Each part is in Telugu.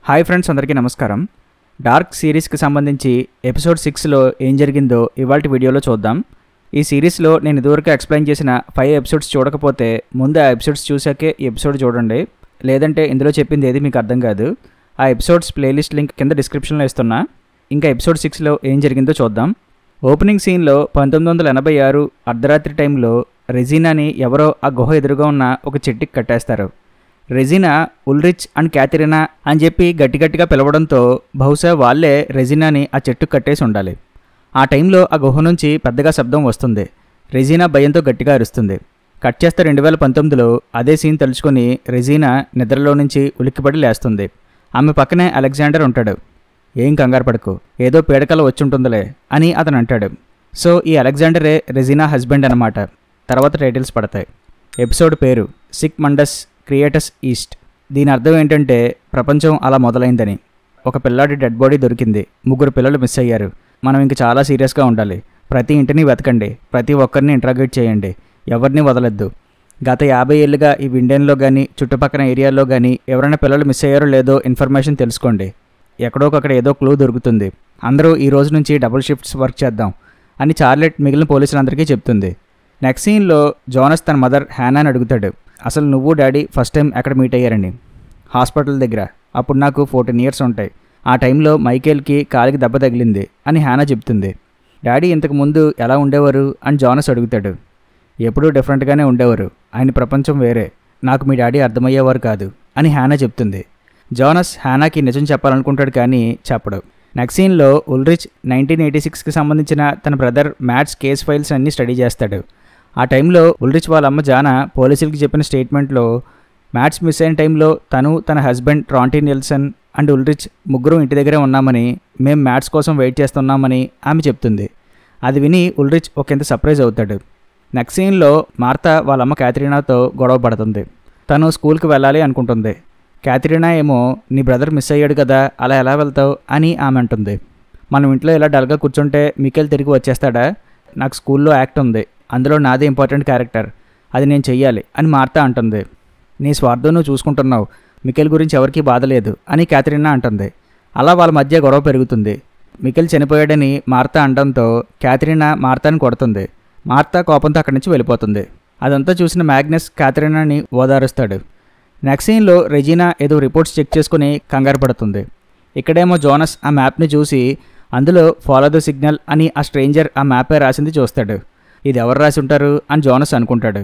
హాయ్ ఫ్రెండ్స్, అందరికీ నమస్కారం. డార్క్ సిరీస్కి సంబంధించి ఎపిసోడ్ 6లో ఏం జరిగిందో ఇవాల్టి వీడియోలో చూద్దాం. ఈ సిరీస్లో నేను ఇదివరకు ఎక్స్ప్లెయిన్ చేసిన 5 ఎపిసోడ్స్ చూడకపోతే ముందు ఆ ఎపిసోడ్స్ చూసాకే ఈ ఎపిసోడ్ చూడండి, లేదంటే ఇందులో చెప్పింది ఏది మీకు అర్థం కాదు. ఆ ఎపిసోడ్స్ ప్లేలిస్ట్ లింక్ కింద డిస్క్రిప్షన్లో ఇస్తున్నా. ఇంకా ఎపిసోడ్ 6లో ఏం జరిగిందో చూద్దాం. ఓపెనింగ్ సీన్లో 1986 అర్ధరాత్రి టైంలో రెజీనాని ఎవరో ఆ గుహ ఎదురుగా ఉన్న ఒక చెట్టుకి కట్టేస్తారు. రెజీనా ఉల్రిచ్ అండ్ క్యాథరినా అని చెప్పి గట్టిగా పిలవడంతో బహుశా వాళ్ళే రెజీనాని ఆ చెట్టుకు కట్టేసి ఉండాలి. ఆ టైంలో ఆ గుహ నుంచి పెద్దగా శబ్దం వస్తుంది. రెజీనా భయంతో గట్టిగా అరుస్తుంది. కట్ చేస్తే 2019లో అదే సీన్ తలుచుకొని రెజీనా నిద్రలో నుంచి ఉలిక్కిపడి లేస్తుంది. ఆమె పక్కనే అలెగ్జాండర్ ఉంటాడు. ఏం కంగారు పడకు, ఏదో పీడకల వచ్చుంటుందిలే అని అతను అంటాడు. సో ఈ అలెగ్జాండరే రెజీనా హస్బెండ్ అన్నమాట. తర్వాత టైటిల్స్ పడతాయి. ఎపిసోడ్ పేరు సిక్ మండస్ క్రియేటస్ ఈస్ట్. దీని అర్థం ఏంటంటే ప్రపంచం అలా మొదలైందని. ఒక పిల్లాడి డెడ్ బాడీ దొరికింది, 3 పిల్లలు మిస్ అయ్యారు. మనం ఇంక చాలా సీరియస్గా ఉండాలి. ప్రతి ఇంటిని వెతకండి, ప్రతి ఒక్కరిని ఇంట్రాగేట్ చేయండి, ఎవరిని వదలొద్దు. గత 50 ఏళ్ళుగా ఈ విండెన్లో కానీ చుట్టుపక్కల ఏరియాల్లో కానీ ఎవరైనా పిల్లలు మిస్ అయ్యారో లేదో ఇన్ఫర్మేషన్ తెలుసుకోండి. ఎక్కడోకక్కడ ఏదో క్లూ దొరుకుతుంది. అందరూ ఈ రోజు నుంచి డబుల్ షిఫ్ట్స్ వర్క్ చేద్దాం అని చార్లెట్ మిగిలిన పోలీసులందరికీ చెప్తుంది. నెక్స్ట్ సీన్లో జోనస్ తన మదర్ హ్యానాని అడుగుతాడు, అసలు నువ్వు డాడీ ఫస్ట్ టైం ఎక్కడ మీట్ అయ్యారండి? హాస్పిటల్ దగ్గర. అప్పుడు నాకు 14 ఇయర్స్ ఉంటాయి. ఆ టైంలో మైకేల్కి కాలికి దెబ్బ తగిలింది అని హ్యానా చెప్తుంది. డాడీ ఇంతకు ముందు ఎలా ఉండేవారు అని జోనస్ అడుగుతాడు. ఎప్పుడూ డిఫరెంట్గానే ఉండేవారు, ఆయన ప్రపంచం వేరే, నాకు మీ డాడీ అర్థమయ్యేవారు కాదు అని హ్యానా చెప్తుంది. జోనస్ హ్యానాకి నిజం చెప్పాలనుకుంటాడు కానీ చెప్పడు. నెక్స్ట్ సీన్లో ఉల్రిచ్ 1986కి సంబంధించిన తన బ్రదర్ మ్యాట్స్ కేస్ ఫైల్స్ అన్నీ స్టడీ చేస్తాడు. ఆ టైంలో ఉల్రిచ్ వాళ్ళ అమ్మ జానా పోలీసులకి చెప్పిన స్టేట్మెంట్లో మ్యాట్స్ మిస్ అయిన టైంలో తను, తన హస్బెండ్ ట్రాంటీ నిల్సన్ అండ్ ఉల్రిచ్ ముగ్గురు ఇంటి దగ్గరే ఉన్నామని, మేము మ్యాట్స్ కోసం వెయిట్ చేస్తున్నామని ఆమె చెప్తుంది. అది విని ఉల్రిచ్ ఒకంత సర్ప్రైజ్ అవుతాడు. నెక్స్ట్ సీన్లో మార్తా వాళ్ళమ్మ క్యాథరినాతో గొడవ పడుతుంది. తను స్కూల్కి వెళ్ళాలి అనుకుంటుంది. క్యాథరినా ఏమో నీ బ్రదర్ మిస్ అయ్యాడు కదా, అలా ఎలా వెళ్తావు అని ఆమె అంటుంది. మనం ఇంట్లో ఇలా డల్గా కూర్చుంటే మికేల్ తిరిగి వచ్చేస్తాడా? నాకు స్కూల్లో యాక్ట్ ఉంది, అందులో నాదే ఇంపార్టెంట్ క్యారెక్టర్, అది నేను చెయ్యాలి అని మార్తా అంటుంది. నీ స్వార్థం నువ్వు చూసుకుంటున్నావు, మికేల్ గురించి ఎవరికీ బాధ లేదు అని క్యాథరినా అంటుంది. అలా వాళ్ళ మధ్య గొడవ పెరుగుతుంది. మికేల్ చనిపోయాడని మార్తా అనడంతో క్యాథరినా మార్తాని కొడుతుంది. మార్తా కోపంతో అక్కడి నుంచి వెళ్ళిపోతుంది. అదంతా చూసిన మ్యాగ్నస్ క్యాథరినాని ఓదారుస్తాడు. నెక్స్ట్ సీన్లో రెజీనా ఏదో రిపోర్ట్స్ చెక్ చేసుకుని కంగారు పడుతుంది. ఇక్కడేమో జోనస్ ఆ మ్యాప్ని చూసి అందులో ఫాలో ద సిగ్నల్ అని ఆ స్ట్రేంజర్ ఆ మ్యాపే రాసింది చూస్తాడు. ఇది ఎవరు రాసి ఉంటారు అని జోనస్ అనుకుంటాడు.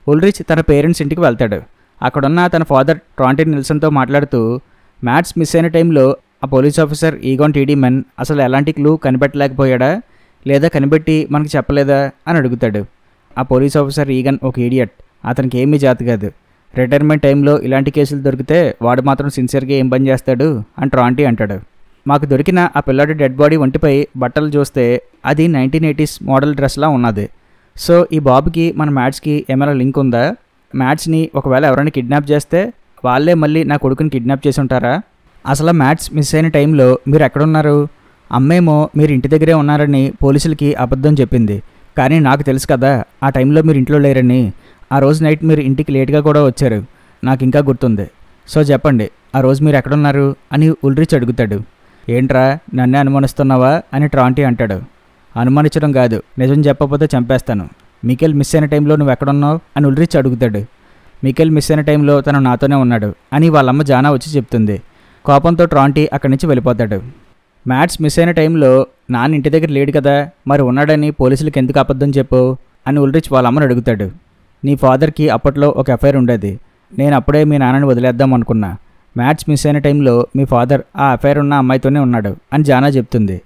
ఉల్రిచ్ తన పేరెంట్స్ ఇంటికి వెళ్తాడు. అక్కడున్న తన ఫాదర్ ట్రాంటీ నిల్సన్తో మాట్లాడుతూ మ్యాట్స్ మిస్ అయిన టైంలో ఆ పోలీస్ ఆఫీసర్ ఈగోన్ టీడీమెన్ అసలు ఎలాంటి క్లూ కనిపెట్టలేకపోయాడా, లేదా కనిపెట్టి మనకు చెప్పలేదా అని అడుగుతాడు. ఆ పోలీస్ ఆఫీసర్ ఈగన్ ఒక ఈడియట్, అతనికి ఏమీ జాతి కాదు. రిటైర్మెంట్ టైంలో ఇలాంటి కేసులు దొరికితే వాడు మాత్రం సిన్సియర్గా ఏం పని చేస్తాడు అని ట్రాంటీ అంటాడు. మాకు దొరికిన ఆ పిల్లాడి డెడ్ బాడీ ఒంటిపై బట్టలు చూస్తే అది 1980s మోడల్ డ్రెస్లా ఉన్నది. సో ఈ బాబుకి మన మ్యాట్స్కి ఏమైనా లింక్ ఉందా? మ్యాట్స్ని ఒకవేళ ఎవరైనా కిడ్నాప్ చేస్తే వాళ్ళే మళ్ళీ నా కొడుకుని కిడ్నాప్ చేసి ఉంటారా? అసలు మ్యాట్స్ మిస్ అయిన టైంలో మీరు ఎక్కడున్నారు? అమ్మేమో మీరు ఇంటి దగ్గరే ఉన్నారని పోలీసులకి అబద్ధం చెప్పింది, కానీ నాకు తెలుసు కదా ఆ టైంలో మీరు ఇంట్లో లేరని. ఆ రోజు నైట్ మీరు ఇంటికి లేట్గా కూడా వచ్చారు, నాకు ఇంకా గుర్తుంది. సో చెప్పండి, ఆ రోజు మీరు ఎక్కడున్నారు అని ఉల్రిచ్ అడుగుతాడు. ఏంట్రా నన్నే అనుమానిస్తున్నావా అని ట్రాంటీ అంటాడు. అనుమానించడం కాదు, నిజం చెప్పకపోతే చంపేస్తాను. మికేల్ మిస్ అయిన టైంలో నువ్వు ఎక్కడున్నావు అని ఉల్రిచ్ అడుగుతాడు. మికేల్ మిస్ అయిన టైంలో తను నాతోనే ఉన్నాడు అని వాళ్ళమ్మ జానా వచ్చి చెప్తుంది. కోపంతో ట్రాంటీ అక్కడి నుంచి వెళ్ళిపోతాడు. మ్యాట్స్ మిస్ అయిన టైంలో నాన్న ఇంటి దగ్గర లేడు కదా, మరి ఉన్నాడని పోలీసులకు ఎందుకు అబద్ధం చెప్పు అని ఉల్రిచ్ వాళ్ళమ్మని అడుగుతాడు. నీ ఫాదర్కి అప్పట్లో ఒక అఫైర్ ఉండేది, నేను అప్పుడే మీ నాన్నని వదిలేద్దాం అనుకున్నా. మ్యాట్స్ మిస్ అయిన టైంలో మీ ఫాదర్ ఆ అఫైర్ ఉన్న అమ్మాయితోనే ఉన్నాడు అని జానా చెప్తుంది.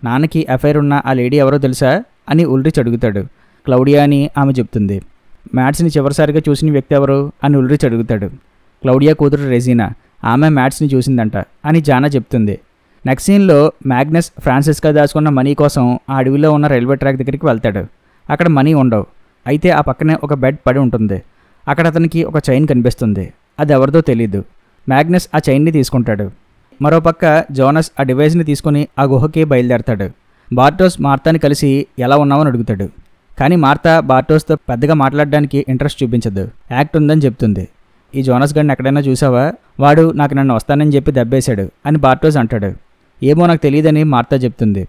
నాన్నకి అఫైర్ ఉన్న ఆ లేడీ ఎవరో తెలుసా అని ఉల్రిచ్ అడుగుతాడు. క్లౌడియా అని ఆమె చెప్తుంది. మ్యాట్స్ని చివరిసారిగా చూసిన వ్యక్తి ఎవరు అని ఉల్రిచ్ అడుగుతాడు. క్లౌడియా కూతురు రెజీనా, ఆమె మ్యాట్స్ని చూసిందంట అని జానా చెప్తుంది. నెక్స్ట్ సీన్లో మ్యాగ్నస్ ఫ్రాన్సిస్కా దాచుకున్న మనీ కోసం ఆ అడవిలో ఉన్న రైల్వే ట్రాక్ దగ్గరికి వెళ్తాడు. అక్కడ మనీ ఉండవు. అయితే ఆ పక్కనే ఒక బెడ్ పడి ఉంటుంది. అక్కడ అతనికి ఒక చైన్ కనిపిస్తుంది. అది ఎవరిదో తెలీదు. మ్యాగ్నస్ ఆ చైన్ని తీసుకుంటాడు. మరోపక్క జోనస్ ఆ డివైస్ని తీసుకుని ఆ గుహకి బయలుదేరతాడు. బార్టోస్ మార్తాని కలిసి ఎలా ఉన్నావని అడుగుతాడు. కానీ మార్తా బార్టోస్తో పెద్దగా మాట్లాడడానికి ఇంట్రెస్ట్ చూపించదు, యాక్ట్ ఉందని చెప్తుంది. ఈ జోనస్ గడిని ఎక్కడైనా చూసావా? వాడు నాకు నన్ను వస్తానని చెప్పి దెబ్బేశాడు అని బార్టోస్ అంటాడు. ఏమో నాకు తెలియదని మార్తా చెప్తుంది.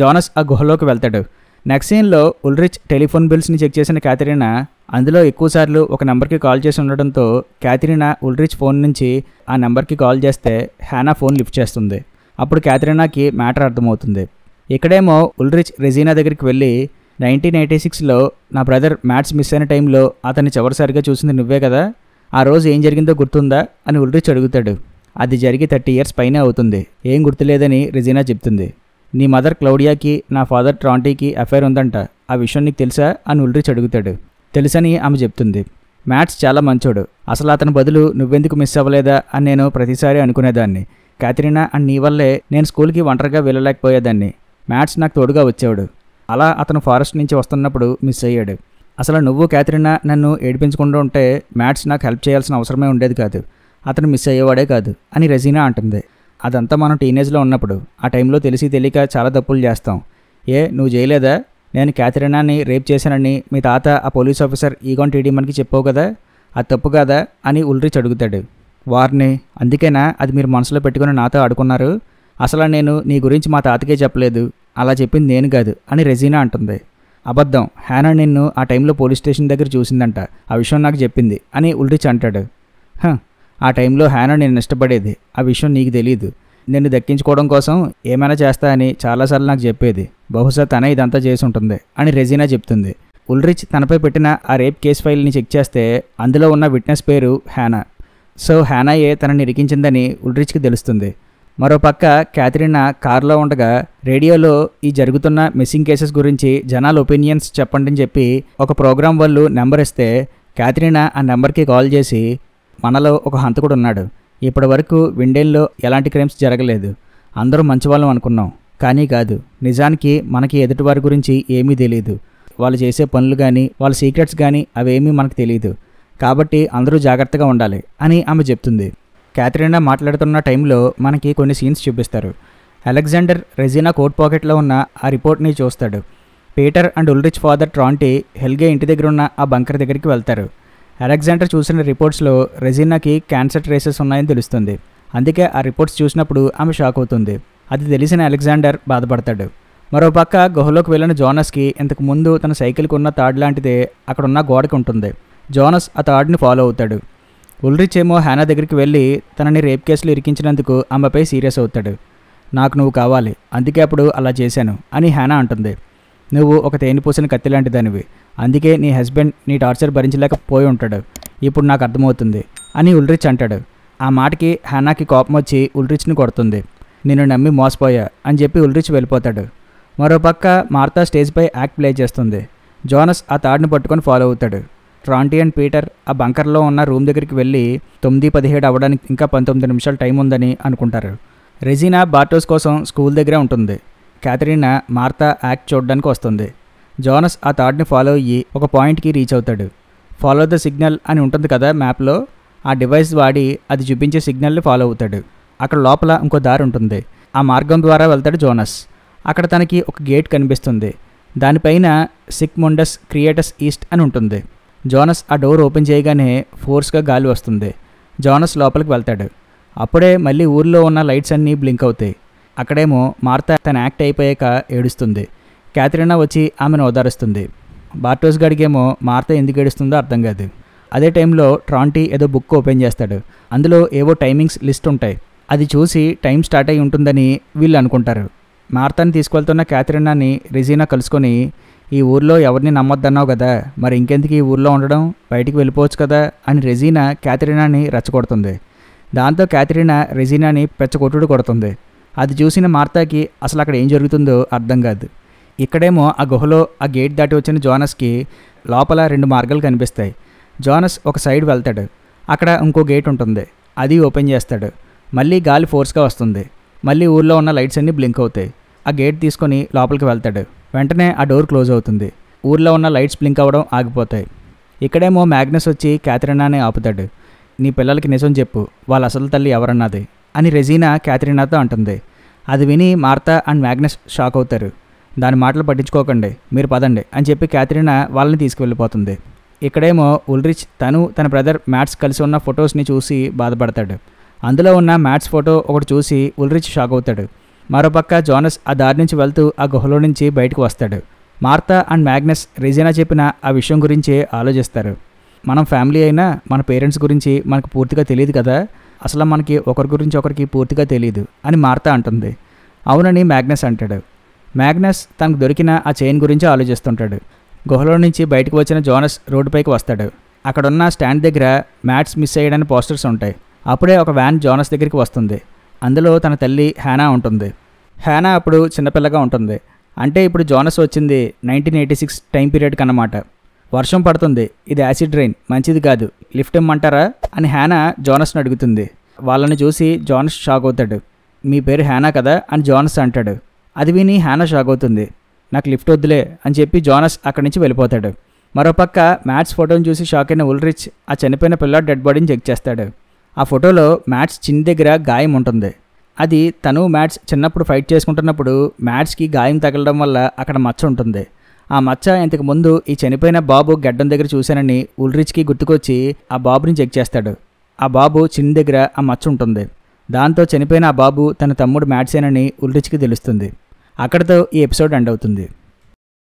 జోనస్ ఆ గుహలోకి వెళ్తాడు. నెక్స్ట్ సీన్లో ఉల్రిచ్ టెలిఫోన్ బిల్స్ని చెక్ చేసిన క్యాథరీనా అందులో ఎక్కువసార్లు ఒక నెంబర్కి కాల్ చేసి ఉండడంతో క్యాథరీనా ఉల్రిచ్ ఫోన్ నుంచి ఆ నెంబర్కి కాల్ చేస్తే హ్యానా ఫోన్ లిఫ్ట్ చేస్తుంది. అప్పుడు క్యాథరీనాకి మ్యాటర్ అర్థమవుతుంది. ఇక్కడేమో ఉల్రిచ్ రెజీనా దగ్గరికి వెళ్ళి 1986లో నా బ్రదర్ మ్యాట్స్ మిస్ అయిన టైంలో అతన్ని చివరిసారిగా చూసింది నువ్వే కదా, ఆ రోజు ఏం జరిగిందో గుర్తుందా అని ఉల్రిచ్ అడుగుతాడు. అది జరిగి 30 years పైనే అవుతుంది, ఏం గుర్తులేదని రెజీనా చెప్తుంది. నీ మదర్ క్లౌడియాకి నా ఫాదర్ ట్రాంటీకి అఫైర్ ఉందంట, ఆ విషయం నీకు తెలుసా అని ఉల్రిచ్ అడుగుతాడు. తెలుసని ఆమె చెప్తుంది. మ్యాట్స్ చాలా మంచోడు, అసలు అతని బదులు నువ్వెందుకు మిస్ అవ్వలేదా అని నేను ప్రతిసారి అనుకునేదాన్ని. క్యాథరీనా అండ్ నీ వల్లే నేను స్కూల్కి ఒంటరిగా వెళ్ళలేకపోయేదాన్ని. మ్యాట్స్ నాకు తోడుగా వచ్చేవాడు, అలా అతను ఫారెస్ట్ నుంచి వస్తున్నప్పుడు మిస్ అయ్యాడు. అసలు నువ్వు క్యాథరీనా నన్ను ఏడిపించకుండా ఉంటే మ్యాట్స్ నాకు హెల్ప్ చేయాల్సిన అవసరమే ఉండేది కాదు, అతను మిస్ అయ్యేవాడే కాదు అని రెజీనా అంటుంది. అదంతా మనం టీనేజ్లో ఉన్నప్పుడు, ఆ టైంలో తెలిసి తెలియక చాలా తప్పులు చేస్తాం. నువ్వు చేయలేదా? నేను క్యాథరీనాని రేప్ చేశానని మీ తాత ఆ పోలీస్ ఆఫీసర్ ఈగోన్ టీడీమన్కి చెప్పావు కదా, అది తప్పు కాదా అని ఉల్రిచ్ అడుగుతాడు. వారిని అందుకేనా అది మీరు మనసులో పెట్టుకుని నాతో ఆడుకున్నారు? అసలు నేను నీ గురించి మా తాతకే చెప్పలేదు, అలా చెప్పింది నేను కాదు అని రెజీనా అంటుంది. అబద్ధం, హ్యానా నిన్ను ఆ టైంలో పోలీస్ స్టేషన్ దగ్గర చూసిందంట, ఆ విషయం నాకు చెప్పింది అని ఉల్రిచ్ అంటాడు. ఆ టైంలో హ్యానా నేను ఇష్టపడేది, ఆ విషయం నీకు తెలీదు. నిన్ను దక్కించుకోవడం కోసం ఏమైనా చేస్తా అని చాలాసార్లు నాకు చెప్పేది, బహుశా తనే ఇదంతా చేసి ఉంటుంది అని రెజీనా చెప్తుంది. ఉల్రిచ్ తనపై పెట్టిన ఆ రేప్ కేస్ ఫైల్ని చెక్ చేస్తే అందులో ఉన్న విట్నెస్ పేరు హ్యానా. సో హ్యానాయే తనని ఇరికించిందని ఉల్రిచ్కి తెలుస్తుంది. మరోపక్క క్యాథరీనా కారులో ఉండగా రేడియోలో ఈ జరుగుతున్న మిస్సింగ్ కేసెస్ గురించి జనాల ఒపీనియన్స్ చెప్పండి అని చెప్పి ఒక ప్రోగ్రాం వాళ్ళు నెంబర్ ఇస్తే క్యాథరీనా ఆ నెంబర్కి కాల్ చేసి మనలో ఒక హంతకుడు ఉన్నాడు, ఇప్పటి వరకు విండేన్లో ఎలాంటి క్రైమ్స్ జరగలేదు, అందరూ మంచివాళ్ళం అనుకున్నాం, కానీ కాదు, నిజానికి మనకి ఎదుటివారి గురించి ఏమీ తెలియదు, వాళ్ళు చేసే పనులు కానీ వాళ్ళ సీక్రెట్స్ కానీ అవేమీ మనకు తెలియదు, కాబట్టి అందరూ జాగ్రత్తగా ఉండాలి అని ఆమె చెప్తుంది. క్యాథరీనా మాట్లాడుతున్న టైంలో మనకి కొన్ని సీన్స్ చూపిస్తారు. అలెగ్జాండర్ రెజీనా కోట్ పాకెట్లో ఉన్న ఆ రిపోర్ట్ని చూస్తాడు. పీటర్ అండ్ ఉల్రిచ్ ఫాదర్ ట్రాంటీ హెల్గే ఇంటి దగ్గర ఉన్న ఆ బంకర్ దగ్గరికి వెళ్తారు. అలెగ్జాండర్ చూసిన రిపోర్ట్స్లో రెజీనాకి క్యాన్సర్ ట్రేసెస్ ఉన్నాయని తెలుస్తుంది. అందుకే ఆ రిపోర్ట్స్ చూసినప్పుడు ఆమె షాక్ అవుతుంది. అది తెలిసిన అలెగ్జాండర్ బాధపడతాడు. మరోపక్క గుహలోకి వెళ్ళిన జోనస్కి ఇంతకు ముందు తన సైకిల్కి ఉన్న తాడు లాంటిదే అక్కడున్న గోడకి ఉంటుంది. జోనస్ ఆ తాడుని ఫాలో అవుతాడు. ఉల్రిచ్ ఏమో హ్యానా దగ్గరికి వెళ్ళి తనని రేప్ కేసులు ఇరికించినందుకు ఆమెపై సీరియస్ అవుతాడు. నాకు నువ్వు కావాలి, అందుకే అప్పుడు అలా చేశాను అని హ్యానా అంటుంది. నువ్వు ఒక తేనిపూసిన కత్తి లాంటి దానివి, అందుకే నీ హస్బెండ్ నీ టార్చర్ భరించలేకపోయి ఉంటాడు, ఇప్పుడు నాకు అర్థమవుతుంది అని ఉల్రిచ్ అంటాడు. ఆ మాటకి హ్యానాకి కోపం వచ్చి ఉల్రిచ్ని కొడుతుంది. నిన్ను నమ్మి మోసపోయా అని చెప్పి ఉల్రిచ్ వెళ్ళిపోతాడు. మరోపక్క మార్తా స్టేజ్పై యాక్ట్ ప్లే చేస్తుంది. జోనస్ ఆ తాడుని పట్టుకొని ఫాలో అవుతాడు. ట్రాంటీ అండ్ పీటర్ ఆ బంకర్లో ఉన్న రూమ్ దగ్గరికి వెళ్ళి 9:17 అవ్వడానికి ఇంకా 19 నిమిషాలు టైం ఉందని అనుకుంటారు. రెజీనా బార్టోస్ కోసం స్కూల్ దగ్గరే ఉంటుంది. క్యాథరీనా మార్తా యాక్ట్ చూడడానికి వస్తుంది. జోనస్ ఆ తాడ్ని ఫాలో అయ్యి ఒక పాయింట్కి రీచ్ అవుతాడు. ఫాలో ద సిగ్నల్ అని ఉంటుంది కదా మ్యాప్లో, ఆ డివైస్ వాడి అది చూపించే సిగ్నల్ని ఫాలో అవుతాడు. అక్కడ లోపల ఇంకో దారి ఉంటుంది. ఆ మార్గం ద్వారా వెళ్తాడు జోనస్. అక్కడ తనకి ఒక గేట్ కనిపిస్తుంది. దానిపైన సిక్ ముండస్ క్రియేటస్ ఈస్ట్ అని ఉంటుంది. జోనస్ ఆ డోర్ ఓపెన్ చేయగానే ఫోర్స్గా గాలి వస్తుంది. జోనస్ లోపలికి వెళ్తాడు. అప్పుడే మళ్ళీ ఊర్లో ఉన్న లైట్స్ అన్నీ బ్లింక్ అవుతాయి. అక్కడేమో మార్తా తన యాక్ట్ అయిపోయాక ఏడుస్తుంది. క్యాథరీనా వచ్చి ఆమెను ఓదారుస్తుంది. బార్టోస్ గడిగేమో మార్తా ఎందుకు ఏడుస్తుందో అర్థం కాదు. అదే టైంలో ట్రాంటీ ఏదో బుక్ ఓపెన్ చేస్తాడు. అందులో ఏవో టైమింగ్స్ లిస్ట్ ఉంటాయి. అది చూసి టైం స్టార్ట్ అయి ఉంటుందని వీళ్ళు అనుకుంటారు. మార్తాని తీసుకెళ్తున్న క్యాథరీనాని రెజీనా కలుసుకొని, ఈ ఊర్లో ఎవరిని నమ్మొద్దన్నావు కదా, మరి ఇంకెందుకు ఈ ఊర్లో ఉండడం, బయటికి వెళ్ళిపోవచ్చు కదా అని రెజీనా క్యాథరీనాని రెచ్చగొడుతుంది. దాంతో క్యాథరీనా రెజీనాని పెచ్చగొట్టుడు కొడుతుంది. అది చూసిన మార్తాకి అసలు అక్కడ ఏం జరుగుతుందో అర్థం కాదు. ఇక్కడేమో ఆ గుహలో ఆ గేట్ దాటి వచ్చిన జోనస్కి లోపల 2 మార్గాలు కనిపిస్తాయి. జోనస్ ఒక సైడ్ వెళ్తాడు. అక్కడ ఇంకో గేట్ ఉంటుంది. అది ఓపెన్ చేస్తాడు. మళ్ళీ గాలి ఫోర్స్గా వస్తుంది. మళ్ళీ ఊర్లో ఉన్న లైట్స్ అన్నీ బ్లింక్ అవుతాయి. ఆ గేట్ తీసుకొని లోపలికి వెళ్తాడు. వెంటనే ఆ డోర్ క్లోజ్ అవుతుంది. ఊర్లో ఉన్న లైట్స్ బ్లింక్ అవ్వడం ఆగిపోతాయి. ఇక్కడేమో మ్యాగ్నస్ వచ్చి క్యాథరీనాని ఆపుతాడు. నీ పిల్లలకి నిజం చెప్పు, వాళ్ళ అసలు తల్లి ఎవరన్నది అని రెజీనా క్యాథరీనాతో అంటుంది. అది విని మార్తా అండ్ మ్యాగ్నస్ షాక్ అవుతారు. దాని మాటలు పట్టించుకోకండి, మీరు పదండి అని చెప్పి క్యాథరీనా వాళ్ళని తీసుకువెళ్ళిపోతుంది. ఇక్కడేమో ఉల్రిచ్ తన బ్రదర్ మ్యాట్స్ కలిసి ఉన్న ఫొటోస్ని చూసి బాధపడతాడు. అందులో ఉన్న మ్యాట్స్ ఫోటో ఒకటి చూసి ఉల్రిచ్ షాక్ అవుతాడు. మరోపక్క జోనస్ ఆ దారి నుంచి వెళ్తూ ఆ గుహలో నుంచి బయటకు వస్తాడు. మార్తా అండ్ మ్యాగ్నస్ రెజీనా చెప్పిన ఆ విషయం గురించి ఆలోచిస్తారు. మనం ఫ్యామిలీ అయినా మన పేరెంట్స్ గురించి మనకు పూర్తిగా తెలియదు కదా, అసలు మనకి ఒకరి గురించి ఒకరికి పూర్తిగా తెలియదు అని మార్తా అంటుంది. అవునని మ్యాగ్నస్ అంటాడు. మ్యాగ్నస్ తనకు దొరికిన ఆ చైన్ గురించి ఆలోచిస్తుంటాడు. గుహలో నుంచి బయటకు వచ్చిన జోనస్ రోడ్డుపైకి వస్తాడు. అక్కడున్న స్టాండ్ దగ్గర మ్యాట్స్ మిస్ అయ్యడానికి పోస్టర్స్ ఉంటాయి. అప్పుడే ఒక వ్యాన్ జోనస్ దగ్గరికి వస్తుంది. అందులో తన తల్లి హ్యానా ఉంటుంది. హ్యానా అప్పుడు చిన్నపిల్లగా ఉంటుంది. అంటే ఇప్పుడు జోనస్ వచ్చింది 1986 టైం పీరియడ్కి అన్నమాట. వర్షం పడుతుంది, ఇది యాసిడ్ రైన్, మంచిది కాదు, లిఫ్ట్ ఇమ్మంటారా అని హ్యానా జోనస్ని అడుగుతుంది. వాళ్ళని చూసి జోనస్ షాక్ అవుతాడు. మీ పేరు హ్యానా కదా అని జోనస్ అంటాడు. అది విని హ్యానా షాక్ అవుతుంది. నాకు లిఫ్ట్ వద్దులే అని చెప్పి జోనస్ అక్కడి నుంచి వెళ్ళిపోతాడు. మరోపక్క మ్యాట్స్ ఫోటోని చూసి షాక్ అయిన ఉల్రిచ్ ఆ చనిపోయిన పిల్లాడి డెడ్ బాడీని చెక్ చేస్తాడు. ఆ ఫోటోలో మ్యాట్స్ చిన్న దగ్గర గాయం ఉంటుంది. అది తను మ్యాట్స్ చిన్నప్పుడు ఫైట్ చేసుకుంటున్నప్పుడు మ్యాట్స్కి గాయం తగలడం వల్ల అక్కడ మచ్చ ఉంటుంది. ఆ మచ్చ ఇంతకు ముందు ఈ చనిపోయిన బాబు గడ్డం దగ్గర చూశానని ఉల్రిచ్కి గుర్తుకొచ్చి ఆ బాబుని చెక్ చేస్తాడు. ఆ బాబు చిన్న దగ్గర ఆ మచ్చ ఉంటుంది. దాంతో చనిపోయిన ఆ బాబు తన తమ్ముడు మ్యాట్సేనని ఉల్రిచ్కి తెలుస్తుంది. అక్కడితో ఈ ఎపిసోడ్ ఎండ్ అవుతుంది.